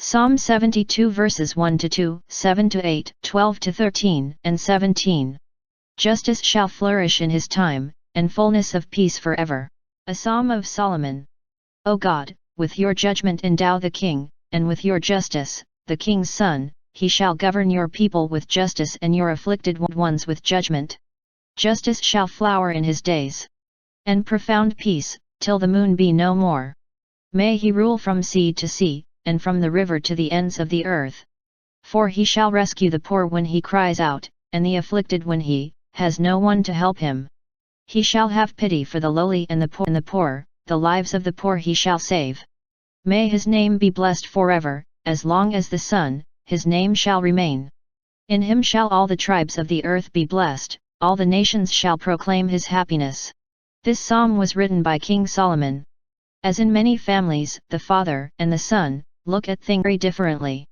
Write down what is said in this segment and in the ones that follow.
Psalm 72 verses 1-2, 7-8, 12-13, and 17. Justice shall flourish in his time, and fullness of peace forever. A Psalm of Solomon. O God, with your judgment endow the king, and with your justice, the king's son, he shall govern your people with justice and your afflicted ones with judgment. Justice shall flower in his days, and profound peace, till the moon be no more. May he rule from sea to sea, and from the river to the ends of the earth. For he shall rescue the poor when he cries out, and the afflicted when he has no one to help him. He shall have pity for the lowly and the poor, the lives of the poor he shall save. May his name be blessed forever, as long as the sun, his name shall remain. In him shall all the tribes of the earth be blessed, all the nations shall proclaim his happiness. This psalm was written by King Solomon. As in many families, the father and the son look at things very differently.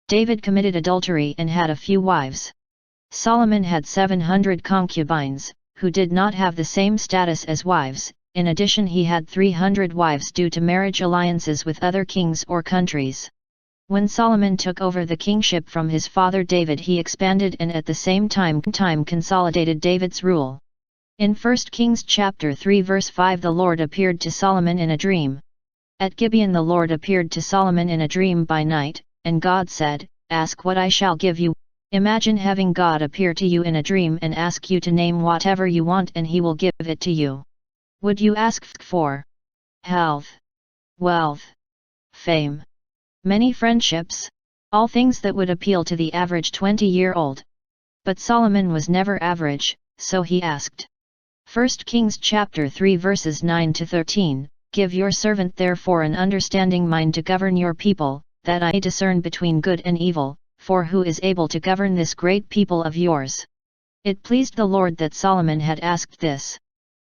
David committed adultery and had a few wives. Solomon had 700 concubines, who did not have the same status as wives. In addition, he had 300 wives due to marriage alliances with other kings or countries. When Solomon took over the kingship from his father David, he expanded and at the same time consolidated David's rule. In 1 Kings chapter 3 verse 5, the Lord appeared to Solomon in a dream. At Gibeon the Lord appeared to Solomon in a dream by night, and God said, "Ask what I shall give you." Imagine having God appear to you in a dream and ask you to name whatever you want and he will give it to you. Would you ask for health, wealth, fame, many friendships, all things that would appeal to the average 20-year-old? But Solomon was never average, so he asked. 1 Kings chapter 3 verses 9-13, "Give your servant therefore an understanding mind to govern your people, that I may discern between good and evil, for who is able to govern this great people of yours?" It pleased the Lord that Solomon had asked this.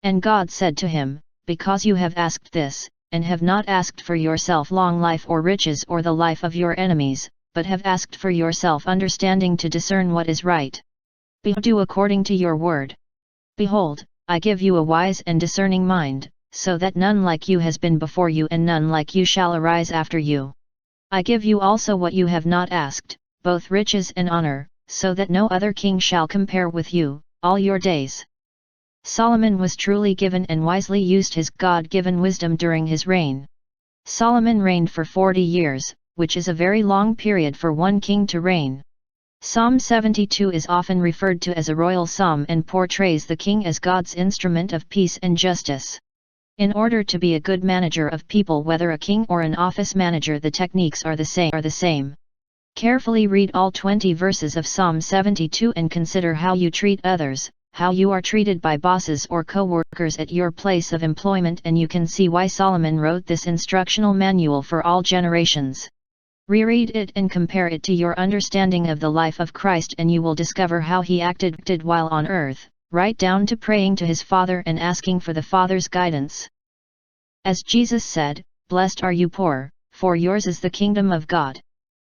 And God said to him, "Because you have asked this, and have not asked for yourself long life or riches or the life of your enemies, but have asked for yourself understanding to discern what is right. Do according to your word. Behold, I give you a wise and discerning mind, so that none like you has been before you and none like you shall arise after you. I give you also what you have not asked, both riches and honor, so that no other king shall compare with you, all your days." Solomon was truly given and wisely used his God-given wisdom during his reign. Solomon reigned for 40 years, which is a very long period for one king to reign. Psalm 72 is often referred to as a royal psalm and portrays the king as God's instrument of peace and justice. In order to be a good manager of people, whether a king or an office manager, the techniques are the same. Carefully read all 20 verses of Psalm 72 and consider how you treat others, how you are treated by bosses or co-workers at your place of employment, and you can see why Solomon wrote this instructional manual for all generations. Reread it and compare it to your understanding of the life of Christ and you will discover how he acted while on earth, right down to praying to his Father and asking for the Father's guidance. As Jesus said, "Blessed are you poor, for yours is the kingdom of God."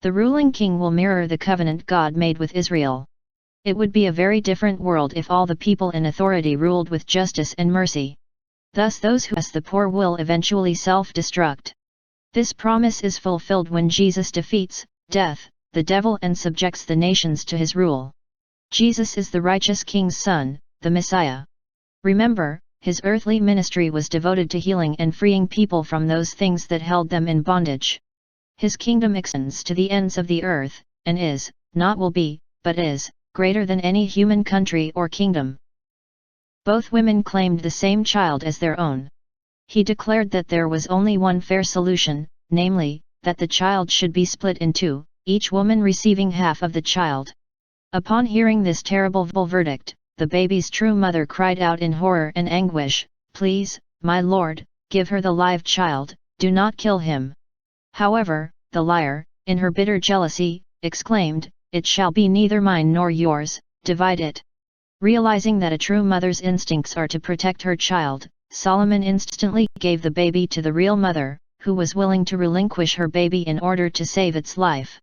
The ruling king will mirror the covenant God made with Israel. It would be a very different world if all the people in authority ruled with justice and mercy. Thus those who oppress the poor will eventually self-destruct. This promise is fulfilled when Jesus defeats death, the devil, and subjects the nations to his rule. Jesus is the righteous King's Son, the Messiah. Remember, his earthly ministry was devoted to healing and freeing people from those things that held them in bondage. His kingdom extends to the ends of the earth, and is, not will be, but is, greater than any human country or kingdom. Both women claimed the same child as their own. He declared that there was only one fair solution, namely, that the child should be split in two, each woman receiving half of the child. Upon hearing this terrible verdict, the baby's true mother cried out in horror and anguish, "Please, my lord, give her the live child, do not kill him." However, the liar, in her bitter jealousy, exclaimed, "It shall be neither mine nor yours, divide it." Realizing that a true mother's instincts are to protect her child, Solomon instantly gave the baby to the real mother, who was willing to relinquish her baby in order to save its life.